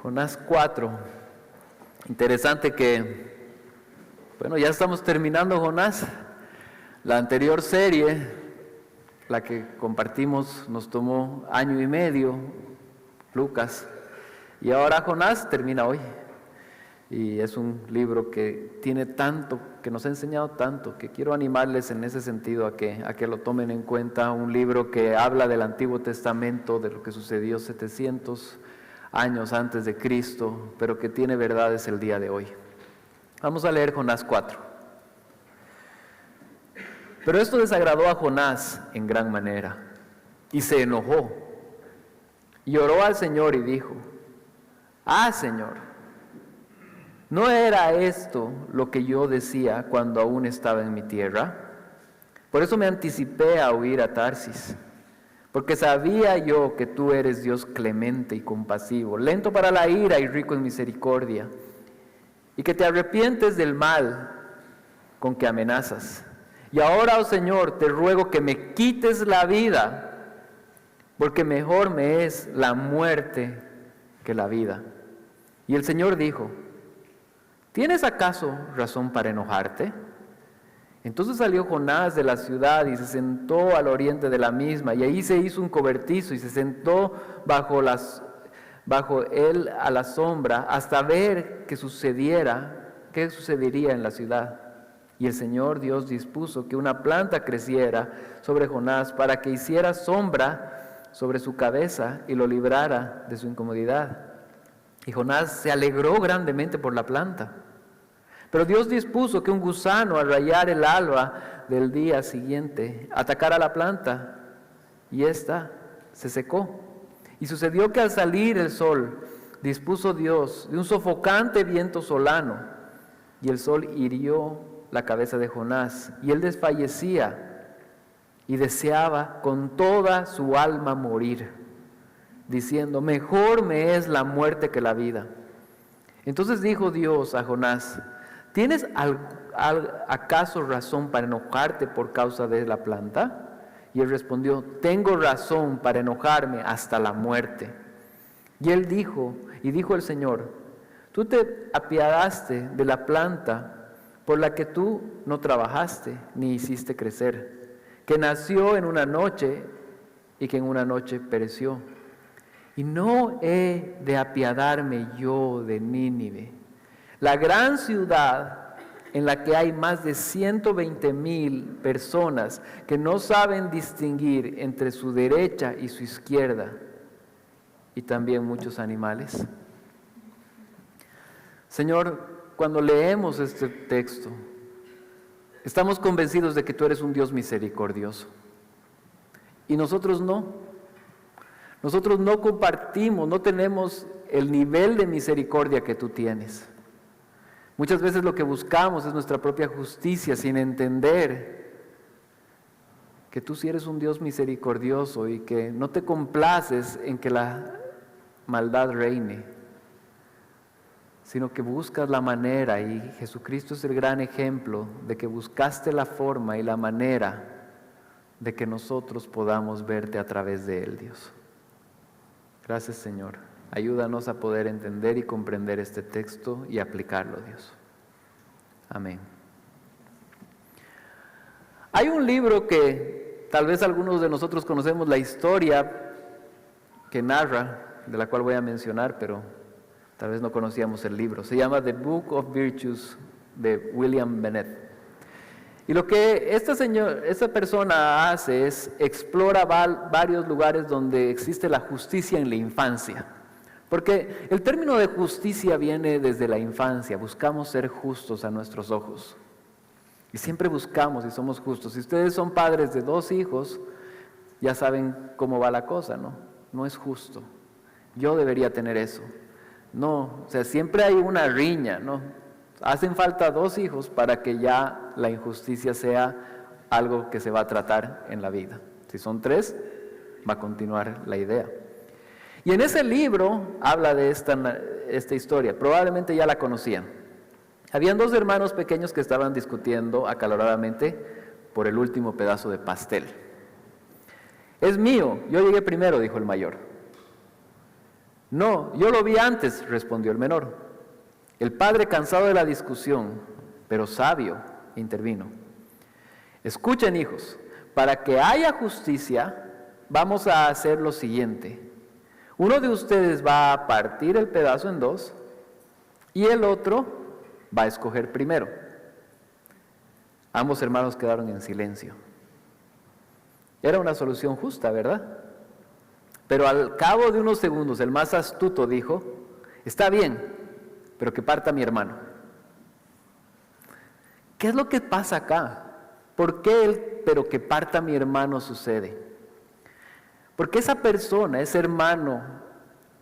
Jonás 4. Interesante que, ya estamos terminando Jonás. La anterior serie, la que compartimos, nos tomó 1.5 años, Lucas. Y ahora Jonás termina hoy. Y es un libro que tiene tanto, que nos ha enseñado tanto, que quiero animarles en ese sentido a que lo tomen en cuenta. Un libro que habla del Antiguo Testamento, de lo que sucedió 700 años antes de Cristo, pero que tiene verdades el día de hoy. Vamos a leer Jonás 4. Pero esto desagradó a Jonás en gran manera, y se enojó, y oró al Señor y dijo: Señor, ¿no era esto lo que yo decía cuando aún estaba en mi tierra? Por eso me anticipé a huir a Tarsis, porque sabía yo que tú eres Dios clemente y compasivo, lento para la ira y rico en misericordia, y que te arrepientes del mal con que amenazas. Y ahora, oh Señor, te ruego que me quites la vida, porque mejor me es la muerte que la vida. Y el Señor dijo: ¿tienes acaso razón para enojarte? Entonces salió Jonás de la ciudad y se sentó al oriente de la misma, y ahí se hizo un cobertizo y se sentó bajo él a la sombra hasta ver qué sucedería en la ciudad. Y el Señor Dios dispuso que una planta creciera sobre Jonás para que hiciera sombra sobre su cabeza y lo librara de su incomodidad. Y Jonás se alegró grandemente por la planta. Pero Dios dispuso que un gusano, al rayar el alba del día siguiente, atacara la planta, y ésta se secó. Y sucedió que al salir el sol, dispuso Dios de un sofocante viento solano, y el sol hirió la cabeza de Jonás, y él desfallecía, y deseaba con toda su alma morir, diciendo: mejor me es la muerte que la vida. Entonces dijo Dios a Jonás: ¿tienes acaso razón para enojarte por causa de la planta? Y él respondió: tengo razón para enojarme hasta la muerte. Y él dijo el Señor: tú te apiadaste de la planta por la que tú no trabajaste ni hiciste crecer, que nació en una noche y que en una noche pereció. Y no he de apiadarme yo de Nínive, la gran ciudad en la que hay más de 120,000 personas que no saben distinguir entre su derecha y su izquierda, y también muchos animales. Señor, cuando leemos este texto, estamos convencidos de que tú eres un Dios misericordioso, y nosotros no. Nosotros no compartimos, no tenemos el nivel de misericordia que tú tienes. Muchas veces lo que buscamos es nuestra propia justicia, sin entender que tú sí eres un Dios misericordioso y que no te complaces en que la maldad reine, sino que buscas la manera, y Jesucristo es el gran ejemplo de que buscaste la forma y la manera de que nosotros podamos verte a través de él, Dios. Gracias, Señor. Ayúdanos a poder entender y comprender este texto y aplicarlo, Dios. Amén. Hay un libro que tal vez algunos de nosotros conocemos la historia que narra, de la cual voy a mencionar, pero tal vez no conocíamos el libro. Se llama The Book of Virtues, de William Bennett. Y lo que esta persona hace es explora varios lugares donde existe la justicia en la infancia. Porque el término de justicia viene desde la infancia. Buscamos ser justos a nuestros ojos. Y siempre buscamos y somos justos. Si ustedes son padres de 2 hijos, ya saben cómo va la cosa, ¿no? No es justo. Yo debería tener eso. No, siempre hay una riña, ¿no? Hacen falta 2 hijos para que ya la injusticia sea algo que se va a tratar en la vida. Si son 3, va a continuar la idea. Y en ese libro habla de esta historia. Probablemente ya la conocían. Habían 2 hermanos pequeños que estaban discutiendo acaloradamente por el último pedazo de pastel. Es mío, yo llegué primero, dijo el mayor. No, yo lo vi antes, respondió el menor. El padre, cansado de la discusión, pero sabio, intervino. Escuchen, hijos, para que haya justicia, vamos a hacer lo siguiente. Uno de ustedes va a partir el pedazo en dos y el otro va a escoger primero. Ambos hermanos quedaron en silencio. Era una solución justa, ¿verdad? Pero al cabo de unos segundos, el más astuto dijo, está bien, pero que parta mi hermano. ¿Qué es lo que pasa acá? ¿Por qué el pero que parta mi hermano sucede? Porque esa persona, ese hermano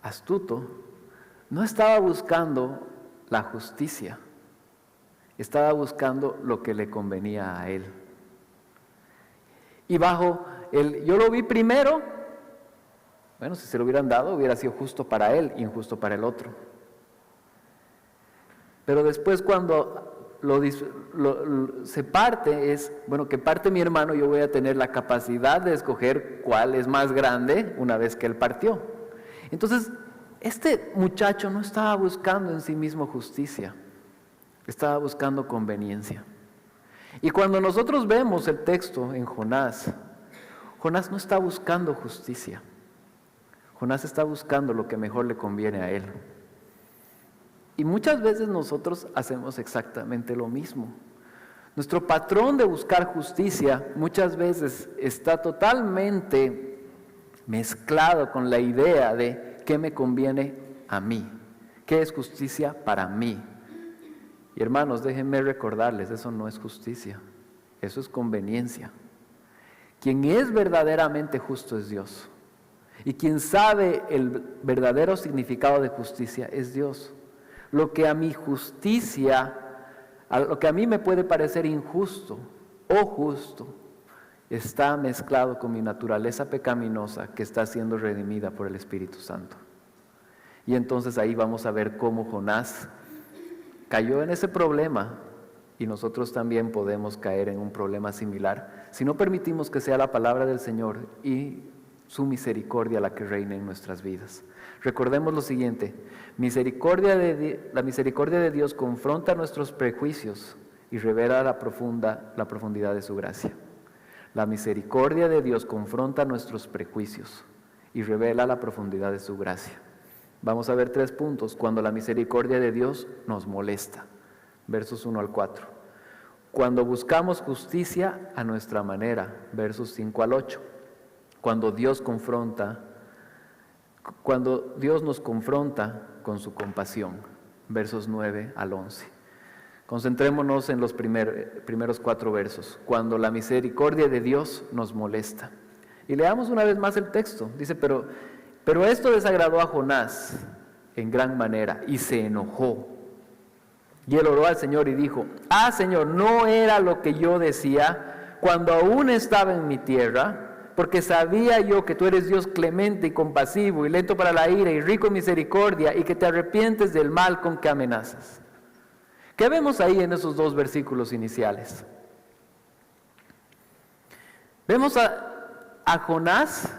astuto, no estaba buscando la justicia, estaba buscando lo que le convenía a él. Y bajo el yo lo vi primero, bueno, si se lo hubieran dado hubiera sido justo para él, injusto para el otro. Pero después cuando se parte es, bueno, que parte mi hermano, yo voy a tener la capacidad de escoger cuál es más grande una vez que él partió. Entonces, este muchacho no estaba buscando en sí mismo justicia, estaba buscando conveniencia. Y cuando nosotros vemos el texto en Jonás, Jonás no está buscando justicia, Jonás está buscando lo que mejor le conviene a él. Y muchas veces nosotros hacemos exactamente lo mismo. Nuestro patrón de buscar justicia muchas veces está totalmente mezclado con la idea de qué me conviene a mí, qué es justicia para mí. Y hermanos, déjenme recordarles, eso no es justicia, eso es conveniencia. Quien es verdaderamente justo es Dios. Y quien sabe el verdadero significado de justicia es Dios. Lo que a mi justicia, lo que a mí me puede parecer injusto o justo, está mezclado con mi naturaleza pecaminosa que está siendo redimida por el Espíritu Santo. Y entonces ahí vamos a ver cómo Jonás cayó en ese problema y nosotros también podemos caer en un problema similar si no permitimos que sea la palabra del Señor y su misericordia la que reine en nuestras vidas. Recordemos lo siguiente, la misericordia de Dios confronta nuestros prejuicios y revela la profundidad de su gracia. La misericordia de Dios confronta nuestros prejuicios y revela la profundidad de su gracia. Vamos a ver 3 puntos. Cuando la misericordia de Dios nos molesta, versos 1 al 4. Cuando buscamos justicia a nuestra manera, versos 5 al 8. Cuando Dios nos confronta con su compasión, versos 9 al 11. Concentrémonos en los primeros 4 versos. Cuando la misericordia de Dios nos molesta. Y leamos una vez más el texto. Dice, pero esto desagradó a Jonás en gran manera y se enojó. Y él oró al Señor y dijo, Señor, no era lo que yo decía cuando aún estaba en mi tierra, porque sabía yo que tú eres Dios clemente y compasivo y lento para la ira y rico en misericordia y que te arrepientes del mal con que amenazas. ¿Qué vemos ahí en esos 2 versículos iniciales? Vemos a Jonás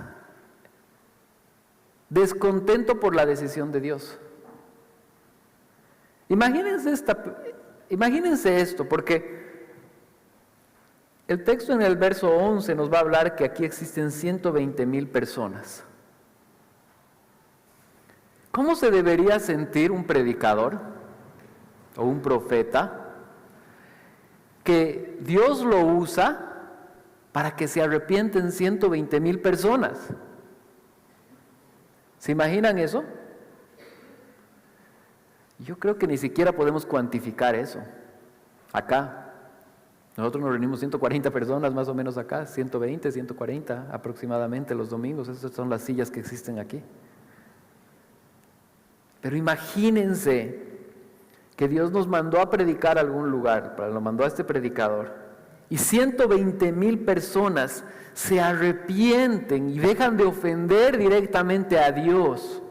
descontento por la decisión de Dios. Imagínense esto, porque el texto en el verso 11 nos va a hablar que aquí existen 120,000 personas. ¿Cómo se debería sentir un predicador o un profeta que Dios lo usa para que se arrepienten 120,000 personas? ¿Se imaginan eso? Yo creo que ni siquiera podemos cuantificar eso. Acá, nosotros nos reunimos 140 personas más o menos acá, 120, 140 aproximadamente los domingos. Esas son las sillas que existen aquí. Pero imagínense que Dios nos mandó a predicar a algún lugar, lo mandó a este predicador, y 120,000 personas se arrepienten y dejan de ofender directamente a Dios.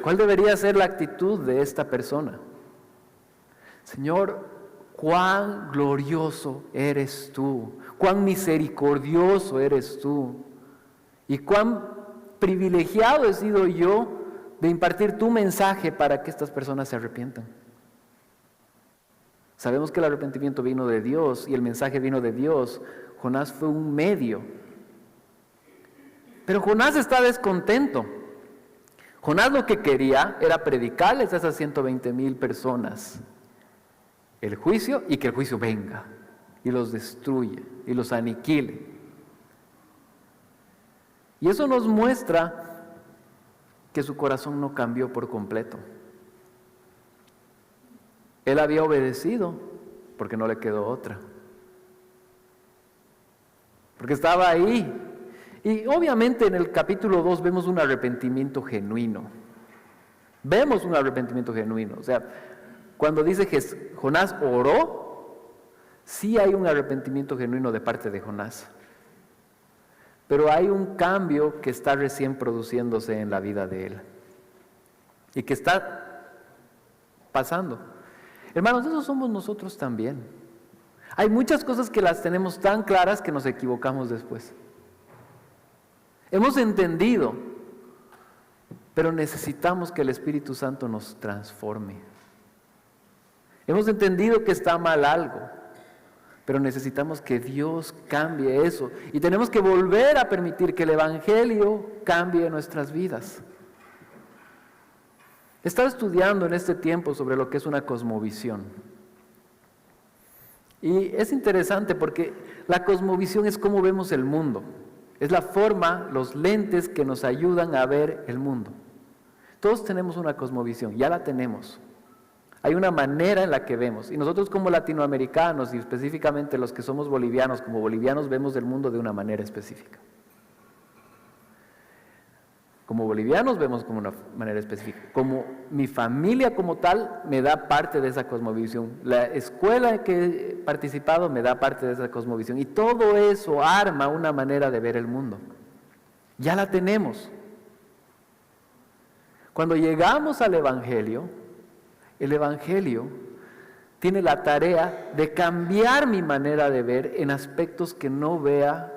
¿Cuál debería ser la actitud de esta persona? Señor, cuán glorioso eres tú, cuán misericordioso eres tú, y cuán privilegiado he sido yo de impartir tu mensaje para que estas personas se arrepientan. Sabemos que el arrepentimiento vino de Dios y el mensaje vino de Dios. Jonás fue un medio. Pero Jonás está descontento. Jonás lo que quería era predicarles a esas 120,000 personas el juicio, y que el juicio venga y los destruya y los aniquile. Y eso nos muestra que su corazón no cambió por completo. Él había obedecido porque no le quedó otra. Porque estaba ahí. Y obviamente en el capítulo 2 vemos un arrepentimiento genuino. Vemos un arrepentimiento genuino. O sea, cuando dice que Jonás oró, sí hay un arrepentimiento genuino de parte de Jonás. Pero hay un cambio que está recién produciéndose en la vida de él. Y que está pasando. Hermanos, eso somos nosotros también. Hay muchas cosas que las tenemos tan claras que nos equivocamos después. Hemos entendido, pero necesitamos que el Espíritu Santo nos transforme. Hemos entendido que está mal algo, pero necesitamos que Dios cambie eso. Y tenemos que volver a permitir que el Evangelio cambie nuestras vidas. He estado estudiando en este tiempo sobre lo que es una cosmovisión. Y es interesante porque la cosmovisión es cómo vemos el mundo. Es la forma, los lentes que nos ayudan a ver el mundo. Todos tenemos una cosmovisión, ya la tenemos. Hay una manera en la que vemos. Y nosotros como latinoamericanos, y específicamente los que somos bolivianos, como bolivianos vemos el mundo de una manera específica. Como bolivianos vemos como una manera específica. Como mi familia como tal me da parte de esa cosmovisión. La escuela en que he participado me da parte de esa cosmovisión. Y todo eso arma una manera de ver el mundo. Ya la tenemos. Cuando llegamos al Evangelio, el Evangelio tiene la tarea de cambiar mi manera de ver en aspectos que no vea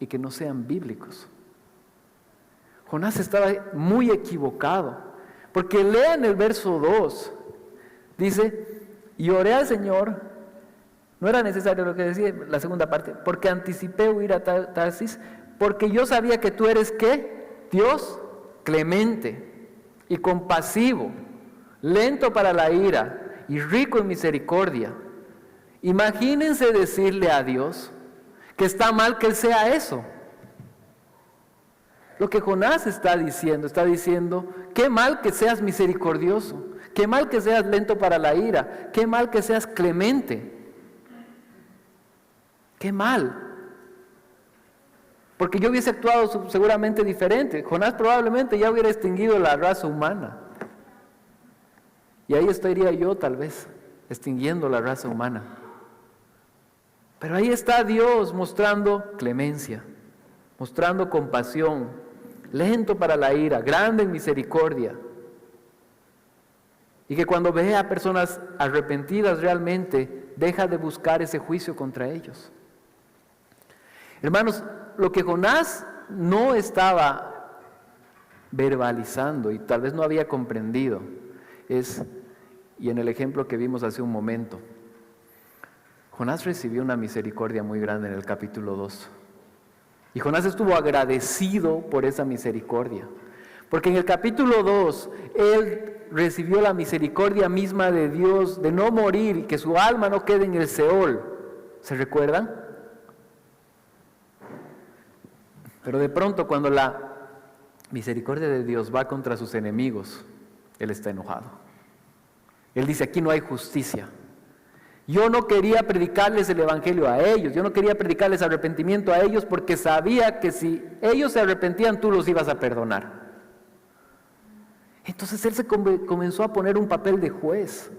y que no sean bíblicos. Jonás estaba muy equivocado, porque lean el verso 2, dice, y oré al Señor, no era necesario lo que decía la segunda parte, porque anticipé huir a Tarsis, porque yo sabía que tú eres, ¿qué? Dios clemente y compasivo, lento para la ira y rico en misericordia. Imagínense decirle a Dios que está mal que Él sea eso. Lo que Jonás está diciendo, qué mal que seas misericordioso, qué mal que seas lento para la ira, qué mal que seas clemente, qué mal. Porque yo hubiese actuado seguramente diferente. Jonás probablemente ya hubiera extinguido la raza humana. Y ahí estaría yo tal vez, extinguiendo la raza humana. Pero ahí está Dios mostrando clemencia, mostrando compasión, lento para la ira, grande en misericordia. Y que cuando ve a personas arrepentidas realmente, deja de buscar ese juicio contra ellos. Hermanos, lo que Jonás no estaba verbalizando y tal vez no había comprendido es, y en el ejemplo que vimos hace un momento, Jonás recibió una misericordia muy grande en el capítulo 2. Y Jonás estuvo agradecido por esa misericordia. Porque en el capítulo 2, él recibió la misericordia misma de Dios de no morir y que su alma no quede en el Seol. ¿Se recuerdan? Pero de pronto cuando la misericordia de Dios va contra sus enemigos, él está enojado. Él dice, aquí no hay justicia. Yo no quería predicarles el Evangelio a ellos, yo no quería predicarles arrepentimiento a ellos porque sabía que si ellos se arrepentían, tú los ibas a perdonar. Entonces él se comenzó a poner un papel de juez.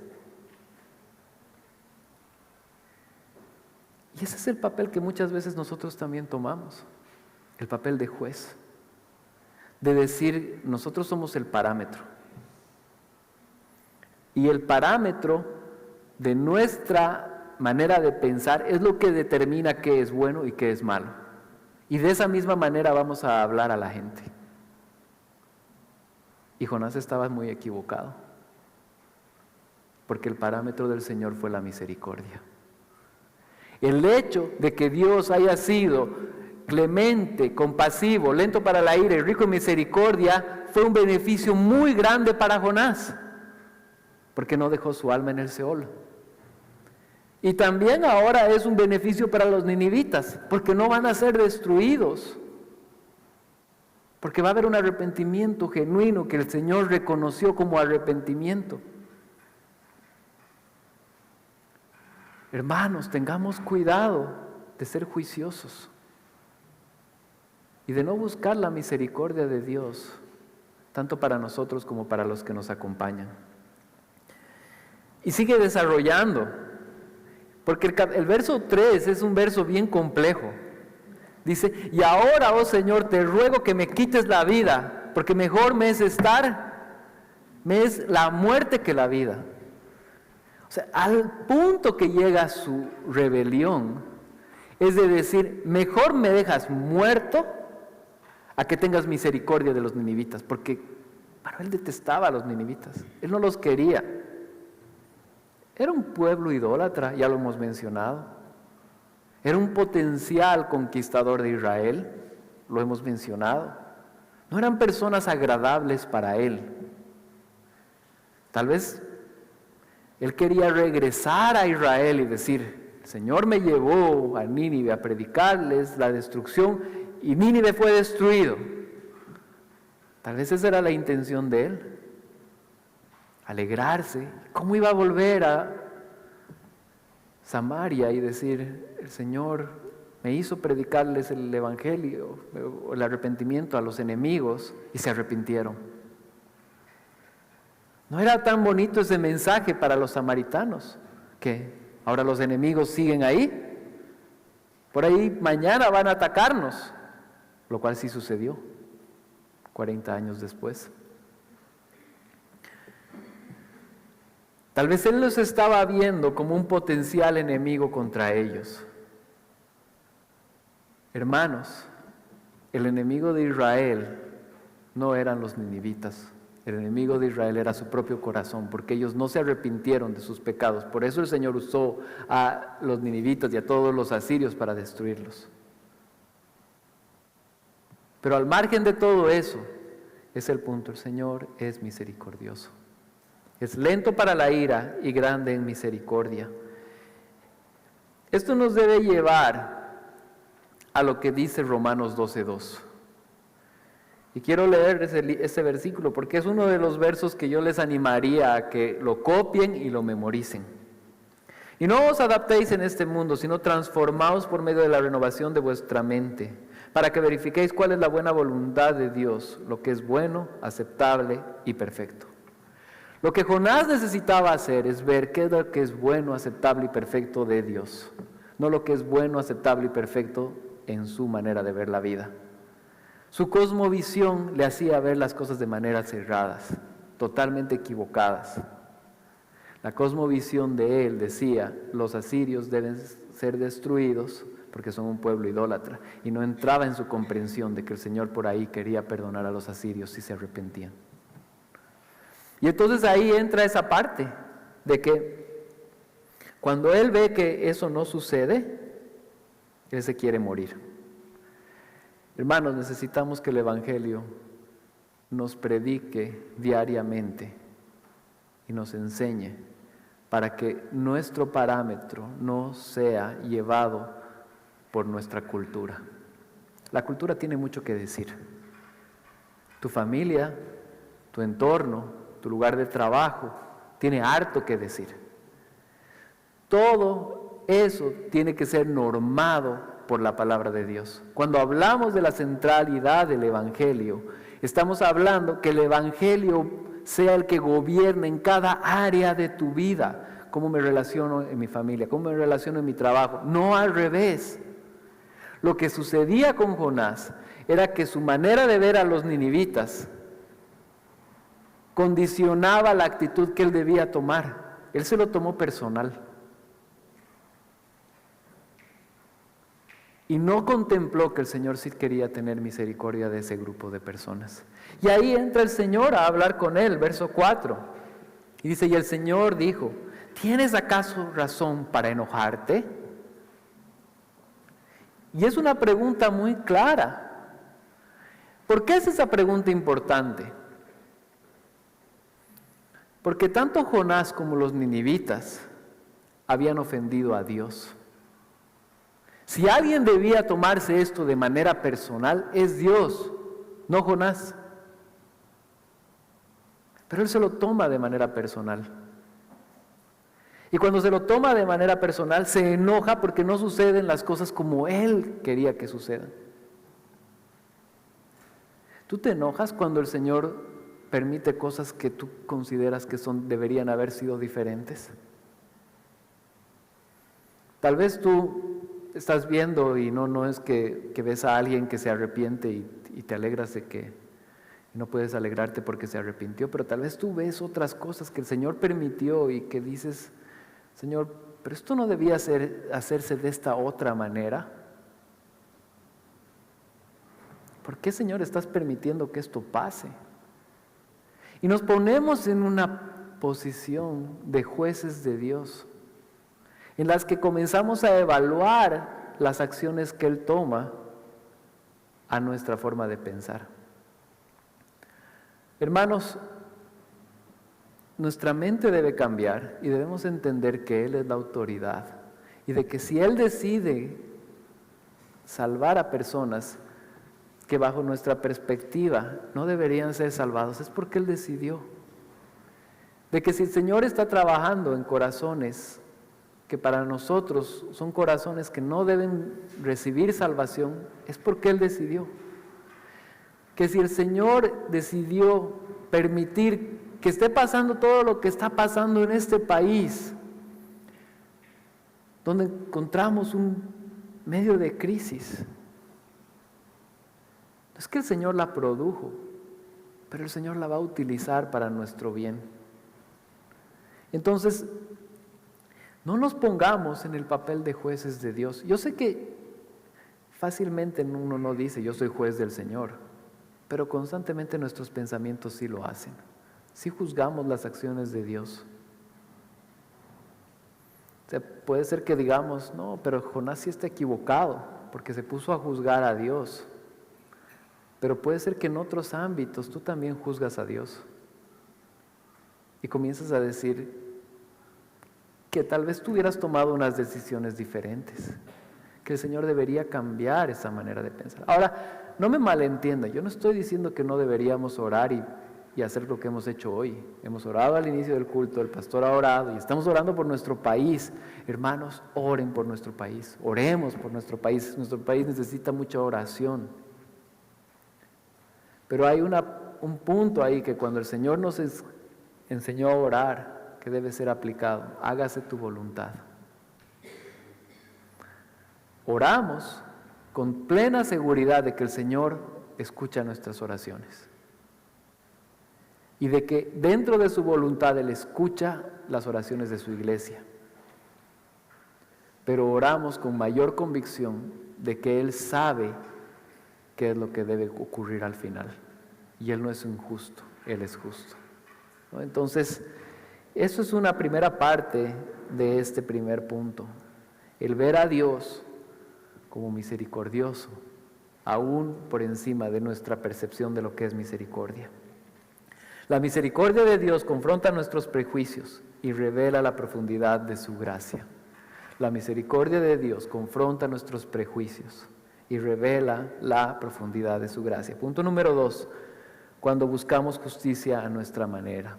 Y ese es el papel que muchas veces nosotros también tomamos, el papel de juez. De decir, nosotros somos el parámetro. Y el parámetro de nuestra manera de pensar es lo que determina qué es bueno y qué es malo. Y de esa misma manera vamos a hablar a la gente. Y Jonás estaba muy equivocado, porque el parámetro del Señor fue la misericordia. El hecho de que Dios haya sido clemente, compasivo, lento para la ira y rico en misericordia fue un beneficio muy grande para Jonás, porque no dejó su alma en el Seol. Y también ahora es un beneficio para los ninivitas, porque no van a ser destruidos, porque va a haber un arrepentimiento genuino que el Señor reconoció como arrepentimiento. Hermanos, tengamos cuidado de ser juiciosos y de no buscar la misericordia de Dios, tanto para nosotros como para los que nos acompañan. Y sigue desarrollando, porque el verso 3 es un verso bien complejo. Dice, y ahora, oh Señor, te ruego que me quites la vida, porque mejor me es la muerte que la vida. O sea, al punto que llega su rebelión, es de decir, mejor me dejas muerto a que tengas misericordia de los ninivitas, porque bueno, él detestaba a los ninivitas, él no los quería. Era un pueblo idólatra, ya lo hemos mencionado. Era un potencial conquistador de Israel, lo hemos mencionado. No eran personas agradables para él. Tal vez él quería regresar a Israel y decir, el Señor me llevó a Nínive a predicarles la destrucción y Nínive fue destruido. Tal vez esa era la intención de él, alegrarse. ¿Cómo iba a volver a Samaria y decir, el Señor me hizo predicarles el evangelio, el arrepentimiento a los enemigos y se arrepintieron? No era tan bonito ese mensaje para los samaritanos, que ahora los enemigos siguen ahí, por ahí mañana van a atacarnos, lo cual sí sucedió 40 años después. Tal vez él los estaba viendo como un potencial enemigo contra ellos. Hermanos, el enemigo de Israel no eran los ninivitas. El enemigo de Israel era su propio corazón, porque ellos no se arrepintieron de sus pecados. Por eso el Señor usó a los ninivitas y a todos los asirios para destruirlos. Pero al margen de todo eso, es el punto: el Señor es misericordioso. Es lento para la ira y grande en misericordia. Esto nos debe llevar a lo que dice Romanos 12:2. Y quiero leer ese versículo porque es uno de los versos que yo les animaría a que lo copien y lo memoricen. Y no os adaptéis en este mundo, sino transformaos por medio de la renovación de vuestra mente, para que verifiquéis cuál es la buena voluntad de Dios, lo que es bueno, aceptable y perfecto. Lo que Jonás necesitaba hacer es ver qué es lo que es bueno, aceptable y perfecto de Dios, no lo que es bueno, aceptable y perfecto en su manera de ver la vida. Su cosmovisión le hacía ver las cosas de maneras cerradas, totalmente equivocadas. La cosmovisión de él decía, los asirios deben ser destruidos porque son un pueblo idólatra, y no entraba en su comprensión de que el Señor por ahí quería perdonar a los asirios si se arrepentían. Y entonces ahí entra esa parte de que cuando él ve que eso no sucede, él se quiere morir. Hermanos, necesitamos que el Evangelio nos predique diariamente y nos enseñe para que nuestro parámetro no sea llevado por nuestra cultura. La cultura tiene mucho que decir. Tu familia, tu entorno, tu lugar de trabajo, tiene harto que decir. Todo eso tiene que ser normado por la palabra de Dios. Cuando hablamos de la centralidad del Evangelio, estamos hablando que el Evangelio sea el que gobierne en cada área de tu vida. Cómo me relaciono en mi familia, cómo me relaciono en mi trabajo, no al revés. Lo que sucedía con Jonás era que su manera de ver a los ninivitas condicionaba la actitud que él debía tomar. Él se lo tomó personal. y no contempló que el Señor sí quería tener misericordia de ese grupo de personas. Y ahí entra el Señor a hablar con él, verso 4. Y dice, y el Señor dijo, ¿tienes acaso razón para enojarte? Y es una pregunta muy clara. ¿Por qué es esa pregunta importante? Porque tanto Jonás como los ninivitas habían ofendido a Dios. Si alguien debía tomarse esto de manera personal, es Dios, no Jonás. Pero él se lo toma de manera personal. Y cuando se lo toma de manera personal, se enoja porque no suceden las cosas como él quería que sucedan. ¿Tú te enojas cuando el Señor permite cosas que tú consideras que deberían haber sido diferentes? Tal vez tú estás viendo y no es que ves a alguien que se arrepiente y te alegras de que no puedes alegrarte porque se arrepintió, pero tal vez tú ves otras cosas que el Señor permitió y que dices, Señor, pero esto no debía hacerse de esta otra manera. ¿Por qué, Señor, estás permitiendo que esto pase? Y nos ponemos en una posición de jueces de Dios, en las que comenzamos a evaluar las acciones que Él toma a nuestra forma de pensar. Hermanos, nuestra mente debe cambiar y debemos entender que Él es la autoridad y de que si Él decide salvar a personas que bajo nuestra perspectiva no deberían ser salvados, es porque Él decidió. De que si el Señor está trabajando en corazones que para nosotros son corazones que no deben recibir salvación, es porque Él decidió. Que si el Señor decidió permitir que esté pasando todo lo que está pasando en este país, donde encontramos un medio de crisis, no es que el Señor la produjo, pero el Señor la va a utilizar para nuestro bien. Entonces, no nos pongamos en el papel de jueces de Dios. Yo sé que fácilmente uno no dice, yo soy juez del Señor, pero constantemente nuestros pensamientos sí lo hacen. Sí juzgamos las acciones de Dios. O sea, puede ser que digamos, no, pero Jonás sí está equivocado, porque se puso a juzgar a Dios. Pero puede ser que en otros ámbitos tú también juzgas a Dios. Y comienzas a decir que tal vez tú hubieras tomado unas decisiones diferentes, que el Señor debería cambiar esa manera de pensar. Ahora, no me malentienda, yo no estoy diciendo que no deberíamos orar y hacer lo que hemos hecho hoy. Hemos orado al inicio del culto, el pastor ha orado y estamos orando por nuestro país. Hermanos, oren por nuestro país, oremos por nuestro país. Nuestro país necesita mucha oración. Pero hay un punto ahí que cuando el Señor nos enseñó a orar, que debe ser aplicado, hágase tu voluntad. Oramos con plena seguridad de que el Señor escucha nuestras oraciones y de que dentro de su voluntad Él escucha las oraciones de su iglesia. Pero oramos con mayor convicción de que Él sabe qué es lo que debe ocurrir al final. Y Él no es injusto, Él es justo, ¿no? Entonces, eso es una primera parte de este primer punto. El ver a Dios como misericordioso, aún por encima de nuestra percepción de lo que es misericordia. La misericordia de Dios confronta nuestros prejuicios y revela la profundidad de su gracia. La misericordia de Dios confronta nuestros prejuicios y revela la profundidad de su gracia. Punto número 2, cuando buscamos justicia a nuestra manera.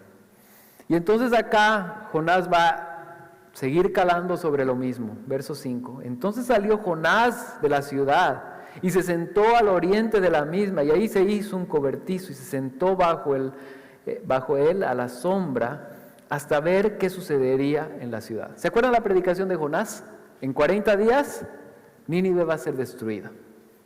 Y entonces acá Jonás va a seguir calando sobre lo mismo. Verso 5. Entonces salió Jonás de la ciudad y se sentó al oriente de la misma, y ahí se hizo un cobertizo y se sentó bajo él a la sombra hasta ver qué sucedería en la ciudad. ¿Se acuerdan la predicación de Jonás? En 40 días Nínive va a ser destruida.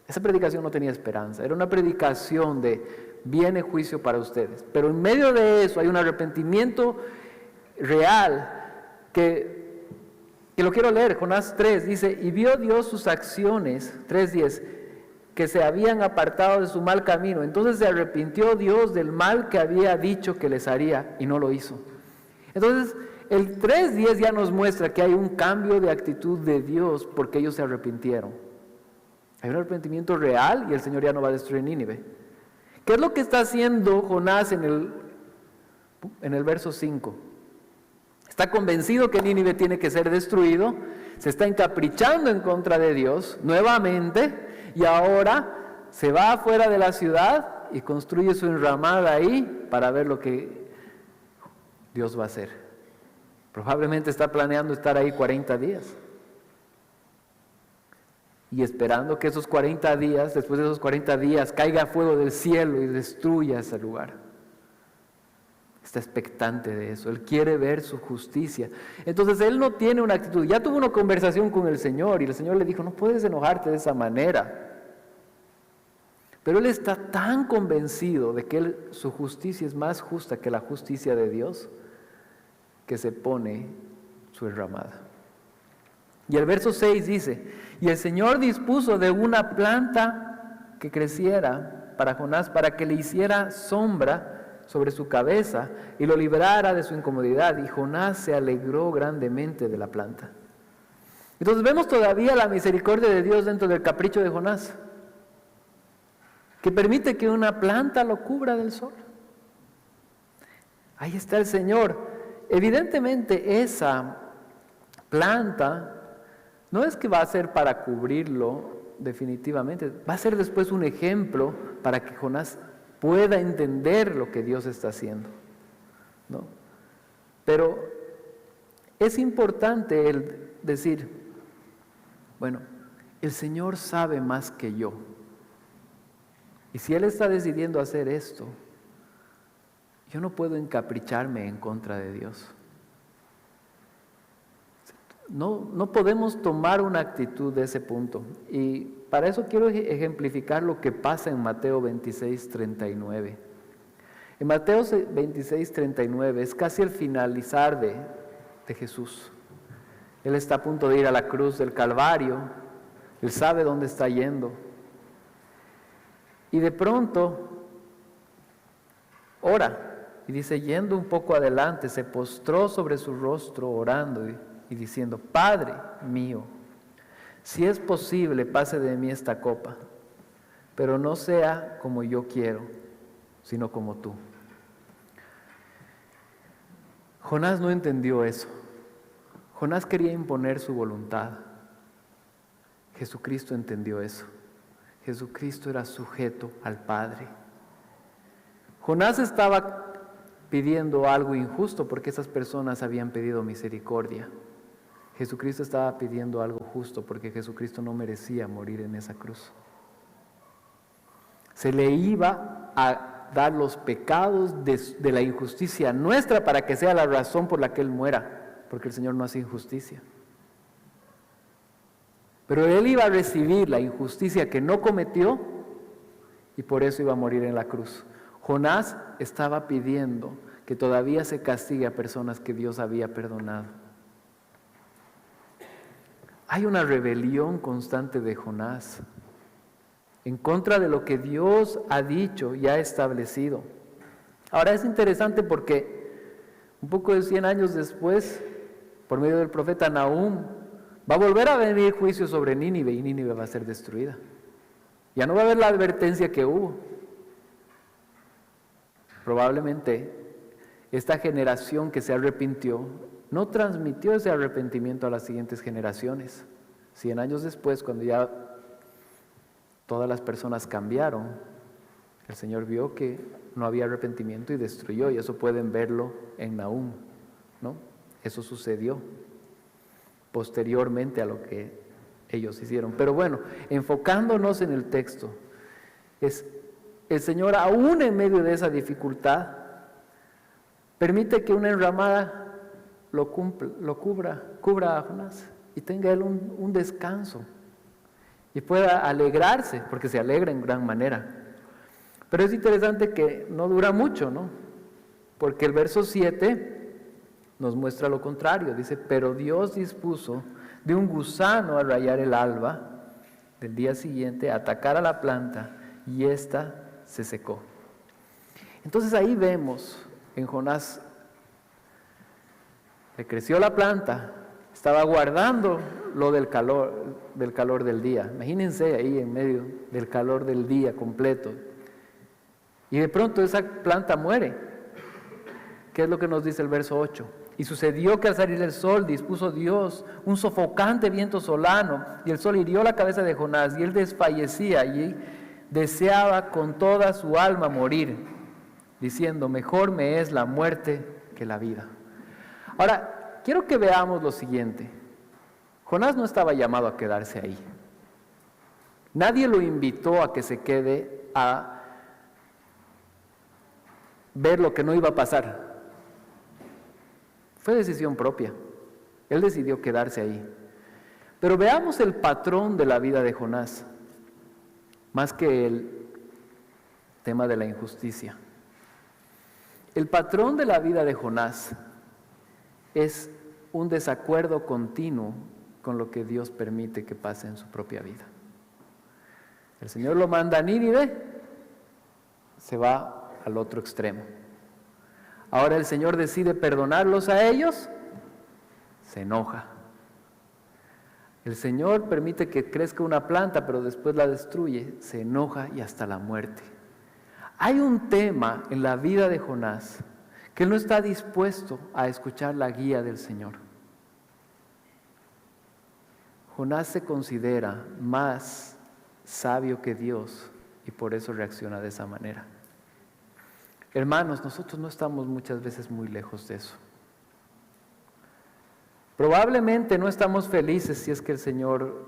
Esa predicación no tenía esperanza, era una predicación de viene juicio para ustedes. Pero en medio de eso hay un arrepentimiento real que que lo quiero leer, Jonás 3, dice, y vio Dios sus acciones, 3:10, que se habían apartado de su mal camino. Entonces se arrepintió Dios del mal que había dicho que les haría y no lo hizo. Entonces, el 3:10 ya nos muestra que hay un cambio de actitud de Dios porque ellos se arrepintieron. Hay un arrepentimiento real y el Señor ya no va a destruir Nínive. ¿Qué es lo que está haciendo Jonás en el verso 5? Está convencido que Nínive tiene que ser destruido, se está encaprichando en contra de Dios nuevamente y ahora se va afuera de la ciudad y construye su enramada ahí para ver lo que Dios va a hacer. Probablemente está planeando estar ahí 40 días. Y esperando que esos 40 días, después de esos 40 días, caiga fuego del cielo y destruya ese lugar. Está expectante de eso. Él quiere ver su justicia. Entonces él no tiene una actitud. Ya tuvo una conversación con el Señor y el Señor le dijo, no puedes enojarte de esa manera. Pero él está tan convencido de que su justicia es más justa que la justicia de Dios, que se pone su enramada. Y el verso 6 dice, y el Señor dispuso de una planta que creciera para Jonás, para que le hiciera sombra sobre su cabeza y lo librara de su incomodidad. Y Jonás se alegró grandemente de la planta. Entonces vemos todavía la misericordia de Dios dentro del capricho de Jonás, que permite que una planta lo cubra del sol. Ahí está el Señor. Evidentemente esa planta no es que va a ser para cubrirlo definitivamente, va a ser después un ejemplo para que Jonás pueda entender lo que Dios está haciendo, ¿no? Pero es importante el decir, bueno, el Señor sabe más que yo. Y si Él está decidiendo hacer esto, yo no puedo encapricharme en contra de Dios. No podemos tomar una actitud de ese punto. Y para eso quiero ejemplificar lo que pasa en Mateo 26:39. En Mateo 26:39 es casi el finalizar de Jesús. Él está a punto de ir a la cruz del Calvario. Él sabe dónde está yendo. Y de pronto ora y dice, yendo un poco adelante, se postró sobre su rostro orando y diciendo, Padre mío, si es posible, pase de mí esta copa, pero no sea como yo quiero, sino como tú. Jonás no entendió eso. Jonás quería imponer su voluntad. Jesucristo entendió eso. Jesucristo era sujeto al Padre. Jonás estaba pidiendo algo injusto porque esas personas habían pedido misericordia. Jesucristo estaba pidiendo algo justo porque Jesucristo no merecía morir en esa cruz. Se le iba a dar los pecados de la injusticia nuestra para que sea la razón por la que Él muera, porque el Señor no hace injusticia. Pero Él iba a recibir la injusticia que no cometió y por eso iba a morir en la cruz. Jonás estaba pidiendo que todavía se castigue a personas que Dios había perdonado. Hay una rebelión constante de Jonás en contra de lo que Dios ha dicho y ha establecido. Ahora es interesante porque un poco de 100 años después, por medio del profeta Nahum, va a volver a venir juicio sobre Nínive y Nínive va a ser destruida. Ya no va a haber la advertencia que hubo. Probablemente esta generación que se arrepintió no transmitió ese arrepentimiento a las siguientes generaciones. 100 años después, cuando ya todas las personas cambiaron, el Señor vio que no había arrepentimiento y destruyó, y eso pueden verlo en Nahum, ¿no? Eso sucedió posteriormente a lo que ellos hicieron. Pero bueno, enfocándonos en el texto, el Señor aún en medio de esa dificultad permite que una enramada lo cubra a Jonás y tenga él un descanso y pueda alegrarse, porque se alegra en gran manera. Pero es interesante que no dura mucho, ¿no? Porque el verso 7 nos muestra lo contrario. Dice, pero Dios dispuso de un gusano al rayar el alba del día siguiente, atacar a la planta, y ésta se secó. Entonces ahí vemos en Jonás, le creció la planta, estaba guardando lo del calor del día. Imagínense ahí en medio del calor del día completo. Y de pronto esa planta muere. ¿Qué es lo que nos dice el verso 8? Y sucedió que al salir el sol dispuso Dios un sofocante viento solano, y el sol hirió la cabeza de Jonás, y él desfallecía y deseaba con toda su alma morir, diciendo, mejor me es la muerte que la vida. Ahora, quiero que veamos lo siguiente. Jonás no estaba llamado a quedarse ahí. Nadie lo invitó a que se quede a ver lo que no iba a pasar. Fue decisión propia. Él decidió quedarse ahí. Pero veamos el patrón de la vida de Jonás, más que el tema de la injusticia. El patrón de la vida de Jonás es un desacuerdo continuo con lo que Dios permite que pase en su propia vida. El Señor lo manda a Nínive, se va al otro extremo. Ahora el Señor decide perdonarlos a ellos, se enoja. El Señor permite que crezca una planta, pero después la destruye, se enoja y hasta la muerte. Hay un tema en la vida de Jonás que él no está dispuesto a escuchar la guía del Señor. Jonás se considera más sabio que Dios y por eso reacciona de esa manera. Hermanos, nosotros no estamos muchas veces muy lejos de eso. Probablemente no estamos felices si es que el Señor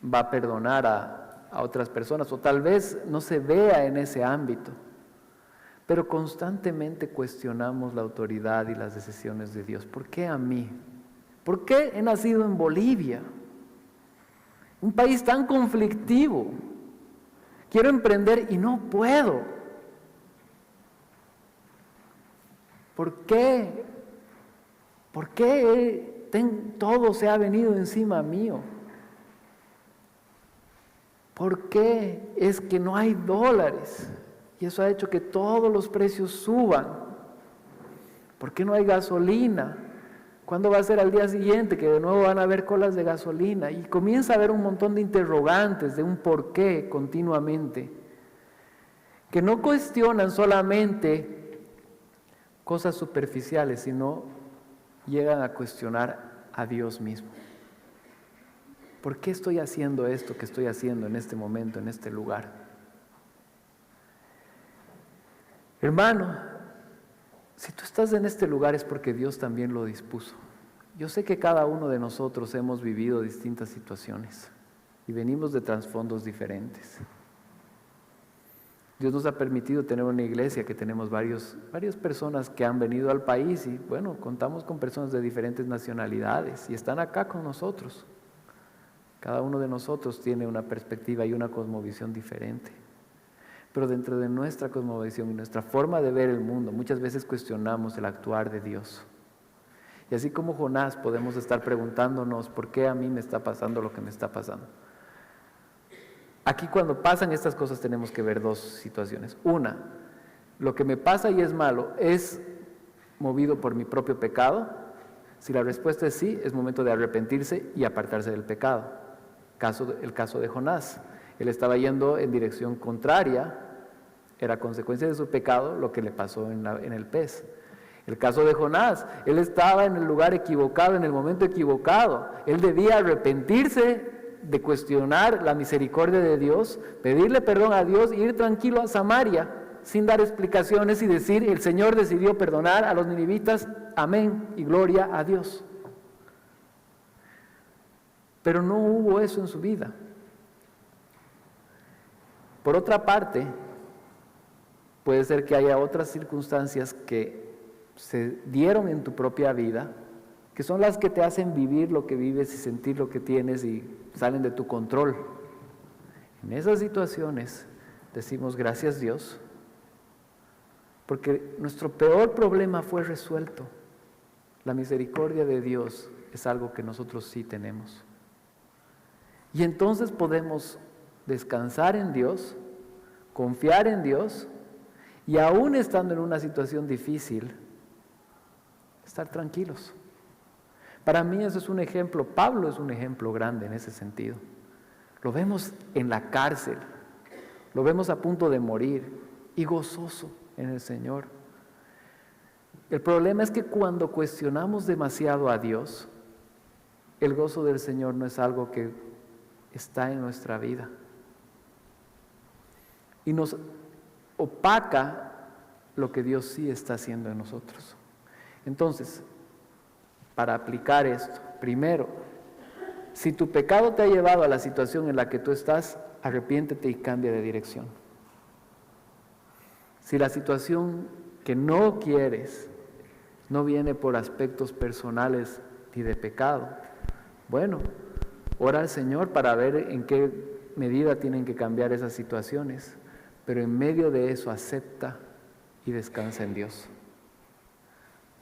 va a perdonar a otras personas, o tal vez no se vea en ese ámbito, pero constantemente cuestionamos la autoridad y las decisiones de Dios. ¿Por qué a mí? ¿Por qué he nacido en Bolivia? Un país tan conflictivo. Quiero emprender y no puedo. ¿Por qué? ¿Por qué todo se ha venido encima mío? ¿Por qué es que no hay dólares? Y eso ha hecho que todos los precios suban. ¿Por qué no hay gasolina? ¿Cuándo va a ser al día siguiente que de nuevo van a haber colas de gasolina? Y comienza a haber un montón de interrogantes de un por qué continuamente, que no cuestionan solamente cosas superficiales, sino llegan a cuestionar a Dios mismo. ¿Por qué estoy haciendo esto que estoy haciendo en este momento, en este lugar? Hermano, si tú estás en este lugar es porque Dios también lo dispuso. Yo sé que cada uno de nosotros hemos vivido distintas situaciones y venimos de trasfondos diferentes. Dios nos ha permitido tener una iglesia que tenemos varias personas que han venido al país y bueno, contamos con personas de diferentes nacionalidades y están acá con nosotros. Cada uno de nosotros tiene una perspectiva y una cosmovisión diferente. Pero dentro de nuestra cosmovisión y nuestra forma de ver el mundo, muchas veces cuestionamos el actuar de Dios. Y así como Jonás podemos estar preguntándonos ¿por qué a mí me está pasando lo que me está pasando? Aquí cuando pasan estas cosas tenemos que ver dos situaciones. Una, lo que me pasa y es malo, ¿es movido por mi propio pecado? Si la respuesta es sí, es momento de arrepentirse y apartarse del pecado. El caso de Jonás. Él estaba yendo en dirección contraria, era consecuencia de su pecado lo que le pasó en el pez. El caso de Jonás, él estaba en el lugar equivocado, en el momento equivocado. Él debía arrepentirse de cuestionar la misericordia de Dios, pedirle perdón a Dios e ir tranquilo a Samaria sin dar explicaciones y decir, el Señor decidió perdonar a los ninivitas, amén y gloria a Dios. Pero no hubo eso en su vida. Por otra parte, puede ser que haya otras circunstancias que se dieron en tu propia vida, que son las que te hacen vivir lo que vives y sentir lo que tienes y salen de tu control. En esas situaciones decimos gracias Dios, porque nuestro peor problema fue resuelto. La misericordia de Dios es algo que nosotros sí tenemos. Y entonces podemos descansar en Dios, confiar en Dios, y aún estando en una situación difícil, estar tranquilos. Para mí eso es un ejemplo, Pablo es un ejemplo grande en ese sentido. Lo vemos en la cárcel, lo vemos a punto de morir y gozoso en el Señor. El problema es que cuando cuestionamos demasiado a Dios, el gozo del Señor no es algo que está en nuestra vida. Y nos opaca lo que Dios sí está haciendo en nosotros. Entonces, para aplicar esto, primero, si tu pecado te ha llevado a la situación en la que tú estás, arrepiéntete y cambia de dirección. Si la situación que no quieres no viene por aspectos personales ni de pecado, bueno, ora al Señor para ver en qué medida tienen que cambiar esas situaciones, pero en medio de eso acepta y descansa en Dios.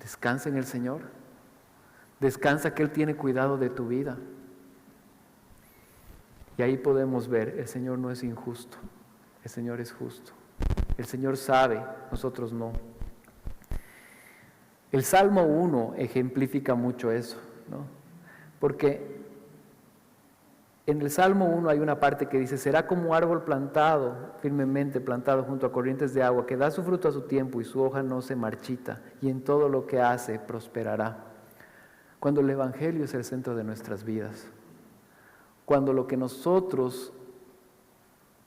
Descansa en el Señor, descansa que Él tiene cuidado de tu vida. Y ahí podemos ver, el Señor no es injusto, el Señor es justo. El Señor sabe, nosotros no. El Salmo 1 ejemplifica mucho eso, ¿no? Porque en el Salmo 1 hay una parte que dice: será como árbol plantado, firmemente plantado junto a corrientes de agua, que da su fruto a su tiempo y su hoja no se marchita, y en todo lo que hace prosperará. Cuando el Evangelio es el centro de nuestras vidas, cuando lo que nosotros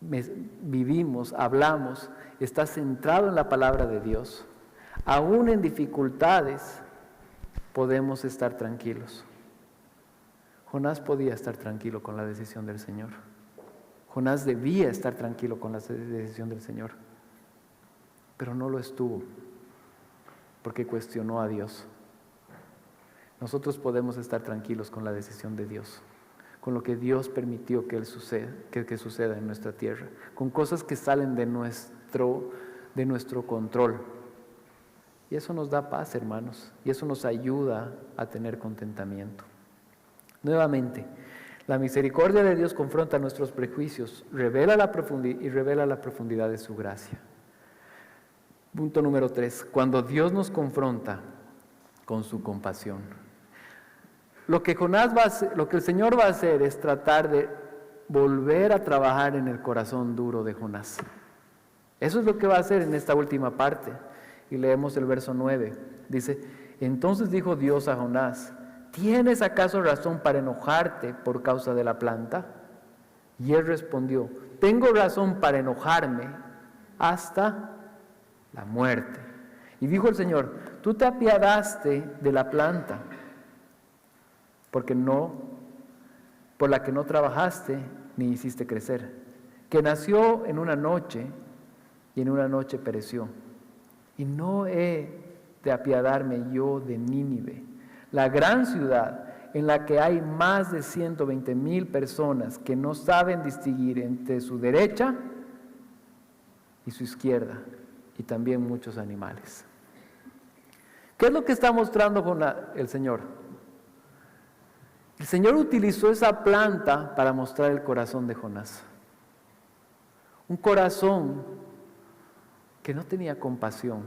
vivimos, hablamos, está centrado en la palabra de Dios, aún en dificultades podemos estar tranquilos. Jonás podía estar tranquilo con la decisión del Señor. Jonás debía estar tranquilo con la decisión del Señor, pero no lo estuvo porque cuestionó a Dios. Nosotros podemos estar tranquilos con la decisión de Dios, con lo que Dios permitió que suceda en nuestra tierra, con cosas que salen de nuestro control. Y eso nos da paz, hermanos, y eso nos ayuda a tener contentamiento. Nuevamente, la misericordia de Dios confronta nuestros prejuicios, revela la profundidad de su gracia. Punto número 3, cuando Dios nos confronta con su compasión. Lo que el Señor va a hacer es tratar de volver a trabajar en el corazón duro de Jonás. Eso es lo que va a hacer en esta última parte. Y leemos el verso 9. Dice: entonces dijo Dios a Jonás: ¿tienes acaso razón para enojarte por causa de la planta? Y él respondió: tengo razón para enojarme hasta la muerte. Y dijo el Señor: tú te apiadaste de la planta, por la que no trabajaste ni hiciste crecer, que nació en una noche y en una noche pereció. Y no he de apiadarme yo de Nínive, la gran ciudad en la que hay más de 120,000 personas que no saben distinguir entre su derecha y su izquierda, y también muchos animales. ¿Qué es lo que está mostrando con el Señor? El Señor utilizó esa planta para mostrar el corazón de Jonás. Un corazón que no tenía compasión.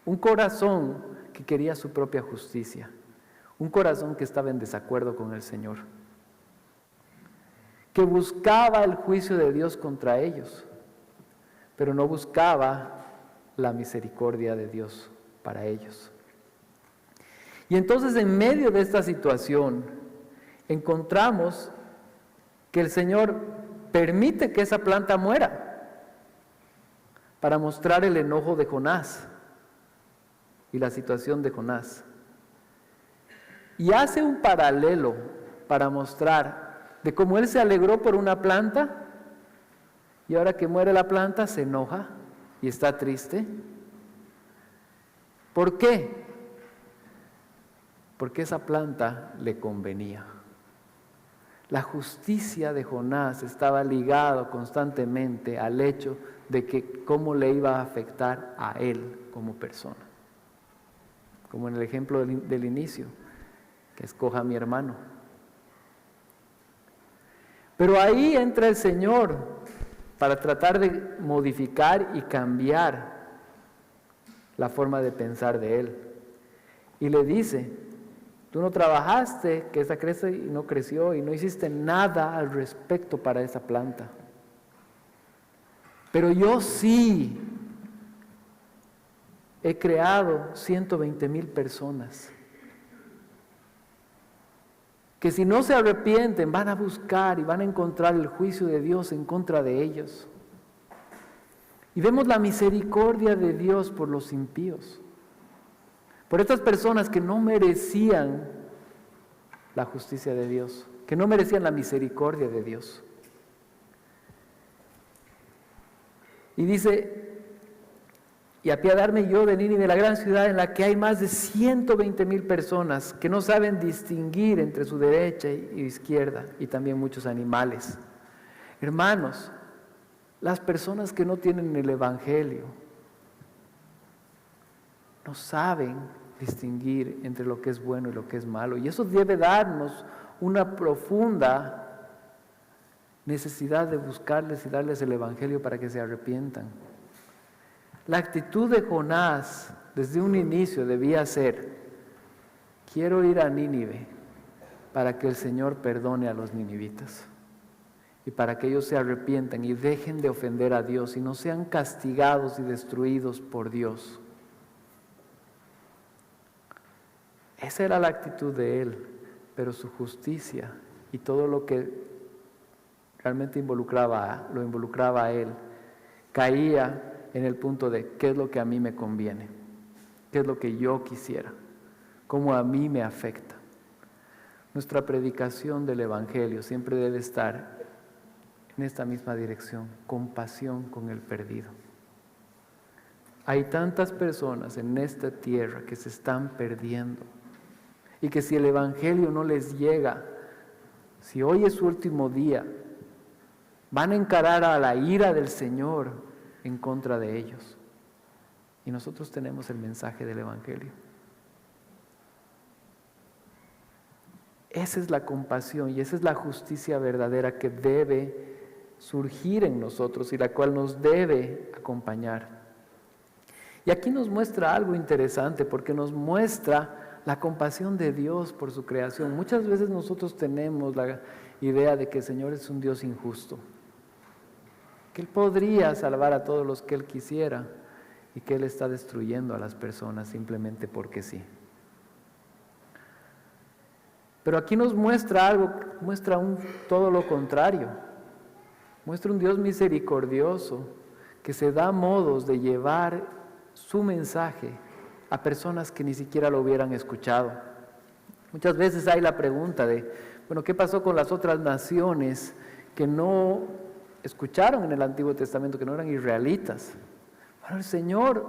Un corazón que quería su propia justicia. Un corazón que estaba en desacuerdo con el Señor. Que buscaba el juicio de Dios contra ellos, pero no buscaba la misericordia de Dios para ellos. Y entonces, en medio de esta situación, encontramos que el Señor permite que esa planta muera para mostrar el enojo de Jonás y la situación de Jonás. Y hace un paralelo para mostrar de cómo él se alegró por una planta y ahora que muere la planta se enoja y está triste. ¿Por qué? Porque esa planta le convenía. La justicia de Jonás estaba ligada constantemente al hecho de que cómo le iba a afectar a él como persona. como en el ejemplo del inicio, que escoja a mi hermano. Pero ahí entra el Señor para tratar de modificar y cambiar la forma de pensar de él. Y le dice: tú no trabajaste que esa crece y no creció, y no hiciste nada al respecto para esa planta. Pero yo sí he creado 120,000 personas que si no se arrepienten van a buscar y van a encontrar el juicio de Dios en contra de ellos. Y vemos la misericordia de Dios por los impíos, por estas personas que no merecían la justicia de Dios, que no merecían la misericordia de Dios. Y dice: y apiadarme yo de Nínive, la gran ciudad en la que hay más de 120,000 personas que no saben distinguir entre su derecha y izquierda, y también muchos animales. Hermanos, las personas que no tienen el Evangelio no saben distinguir entre lo que es bueno y lo que es malo, y eso debe darnos una profunda necesidad de buscarles y darles el Evangelio para que se arrepientan. La actitud de Jonás desde un inicio debía ser: quiero ir a Nínive para que el Señor perdone a los ninivitas y para que ellos se arrepientan y dejen de ofender a Dios y no sean castigados y destruidos por Dios. Esa era la actitud de él, pero su justicia y todo lo que realmente lo involucraba a él, caía en el punto de: ¿qué es lo que a mí me conviene? ¿Qué es lo que yo quisiera? ¿Cómo a mí me afecta? Nuestra predicación del Evangelio siempre debe estar en esta misma dirección: compasión con el perdido. Hay tantas personas en esta tierra que se están perdiendo y que si el Evangelio no les llega, si hoy es su último día, van a encarar a la ira del Señor en contra de ellos. Y nosotros tenemos el mensaje del Evangelio. Esa es la compasión y esa es la justicia verdadera que debe surgir en nosotros y la cual nos debe acompañar. Y aquí nos muestra algo interesante, porque nos muestra la compasión de Dios por su creación. Muchas veces nosotros tenemos la idea de que el Señor es un Dios injusto, que Él podría salvar a todos los que Él quisiera y que Él está destruyendo a las personas simplemente porque sí. Pero aquí nos muestra algo, todo lo contrario. Muestra un Dios misericordioso que se da modos de llevar su mensaje a personas que ni siquiera lo hubieran escuchado. Muchas veces hay la pregunta de: bueno, ¿qué pasó con las otras naciones que no escucharon en el Antiguo Testamento, que no eran israelitas? Bueno, el Señor,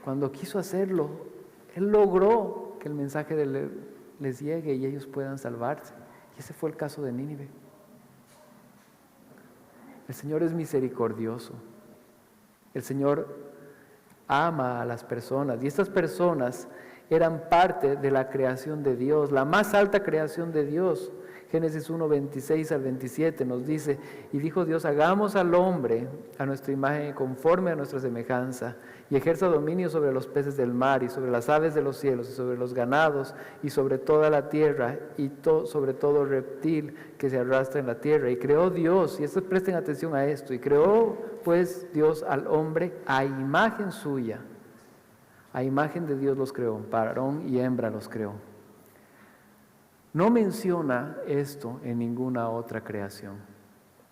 cuando quiso hacerlo, Él logró que el mensaje les llegue y ellos puedan salvarse. Y ese fue el caso de Nínive. El Señor es misericordioso. El Señor ama a las personas, y estas personas eran parte de la creación de Dios, la más alta creación de Dios. Génesis 1, 26 al 27 nos dice: y dijo Dios: hagamos al hombre a nuestra imagen, conforme a nuestra semejanza, y ejerza dominio sobre los peces del mar, y sobre las aves de los cielos, y sobre los ganados, y sobre toda la tierra, y sobre todo reptil que se arrastra en la tierra. Y creó Dios, y presten atención a esto, y creó pues Dios al hombre a imagen suya. A imagen de Dios los creó, varón y hembra los creó. No menciona esto en ninguna otra creación.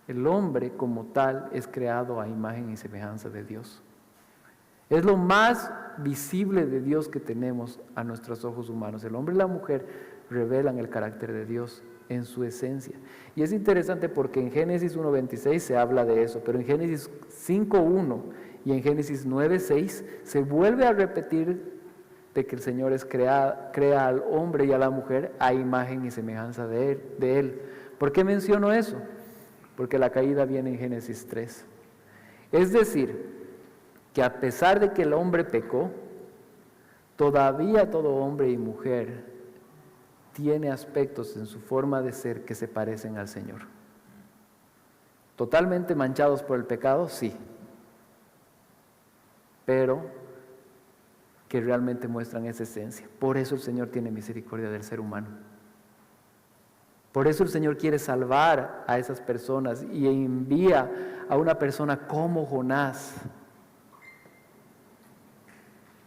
El hombre como tal es creado a imagen y semejanza de Dios. Es lo más visible de Dios que tenemos a nuestros ojos humanos. El hombre y la mujer revelan el carácter de Dios en su esencia. Y es interesante porque en Génesis 1:26 se habla de eso, pero en Génesis 5:1 y en Génesis 9:6 se vuelve a repetir de que el Señor crea al hombre y a la mujer a imagen y semejanza de Él. ¿Por qué menciono eso? Porque la caída viene en Génesis 3. Es decir, que a pesar de que el hombre pecó, todavía todo hombre y mujer tiene aspectos en su forma de ser que se parecen al Señor. ¿Totalmente manchados por el pecado? Sí. Pero que realmente muestran esa esencia. Por eso el Señor tiene misericordia del ser humano. Por eso el Señor quiere salvar a esas personas y envía a una persona como Jonás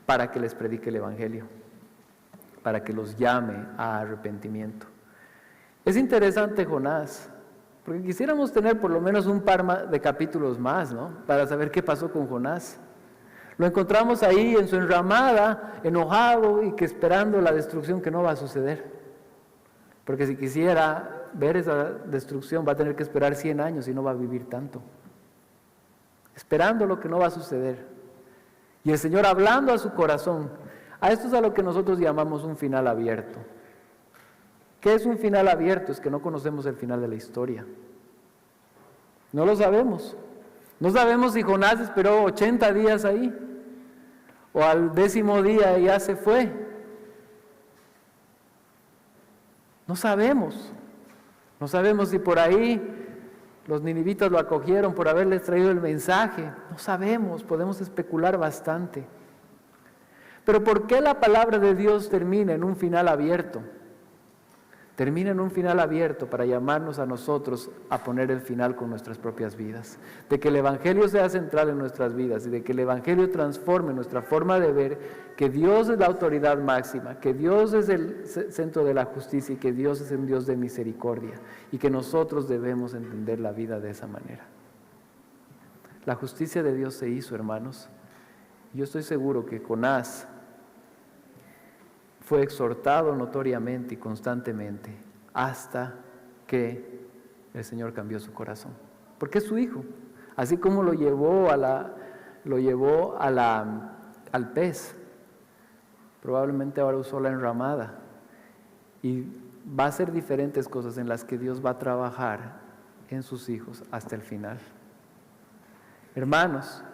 para que les predique el Evangelio, para que los llame a arrepentimiento. Es interesante Jonás, porque quisiéramos tener por lo menos un par de capítulos más, ¿no? Para saber qué pasó con Jonás. Lo encontramos ahí en su enramada, enojado y que esperando la destrucción que no va a suceder. Porque si quisiera ver esa destrucción va a tener que esperar 100 años y no va a vivir tanto. Esperando lo que no va a suceder. Y el Señor hablando a su corazón. A esto es a lo que nosotros llamamos un final abierto. ¿Qué es un final abierto? Es que no conocemos el final de la historia. No lo sabemos. No sabemos si Jonás esperó 80 días ahí, o al 10º día ya se fue. No sabemos. No sabemos si por ahí los ninivitas lo acogieron por haberles traído el mensaje. No sabemos, podemos especular bastante. Pero ¿por qué la palabra de Dios termina en un final abierto? Termina en un final abierto para llamarnos a nosotros a poner el final con nuestras propias vidas. De que el Evangelio sea central en nuestras vidas y de que el Evangelio transforme nuestra forma de ver que Dios es la autoridad máxima, que Dios es el centro de la justicia y que Dios es un Dios de misericordia y que nosotros debemos entender la vida de esa manera. La justicia de Dios se hizo, hermanos. Yo estoy seguro que Jonás fue exhortado notoriamente y constantemente hasta que el Señor cambió su corazón. Porque es su hijo. Así como lo llevó al pez, probablemente ahora usó la enramada. Y va a hacer diferentes cosas en las que Dios va a trabajar en sus hijos hasta el final. Hermanos,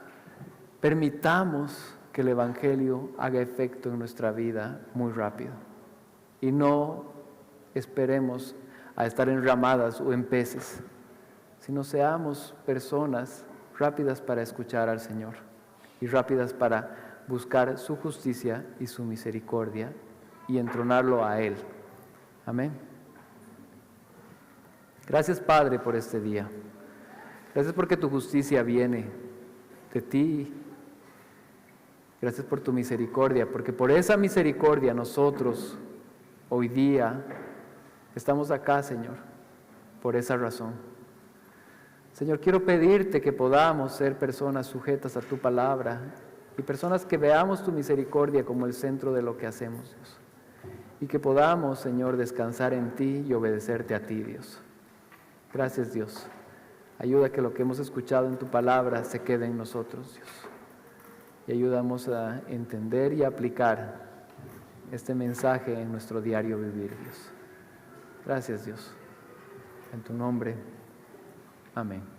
permitamos que el Evangelio haga efecto en nuestra vida muy rápido y no esperemos a estar en ramadas o en peces, sino seamos personas rápidas para escuchar al Señor y rápidas para buscar su justicia y su misericordia y entronarlo a Él. Amén. Gracias, Padre, por este día. Gracias porque tu justicia viene de ti. Gracias por tu misericordia, porque por esa misericordia nosotros hoy día estamos acá, Señor, por esa razón. Señor, quiero pedirte que podamos ser personas sujetas a tu palabra y personas que veamos tu misericordia como el centro de lo que hacemos, Dios. Y que podamos, Señor, descansar en ti y obedecerte a ti, Dios. Gracias, Dios. Ayuda a que lo que hemos escuchado en tu palabra se quede en nosotros, Dios. Y ayudamos a entender y aplicar este mensaje en nuestro diario vivir, Dios. Gracias, Dios. En tu nombre. Amén.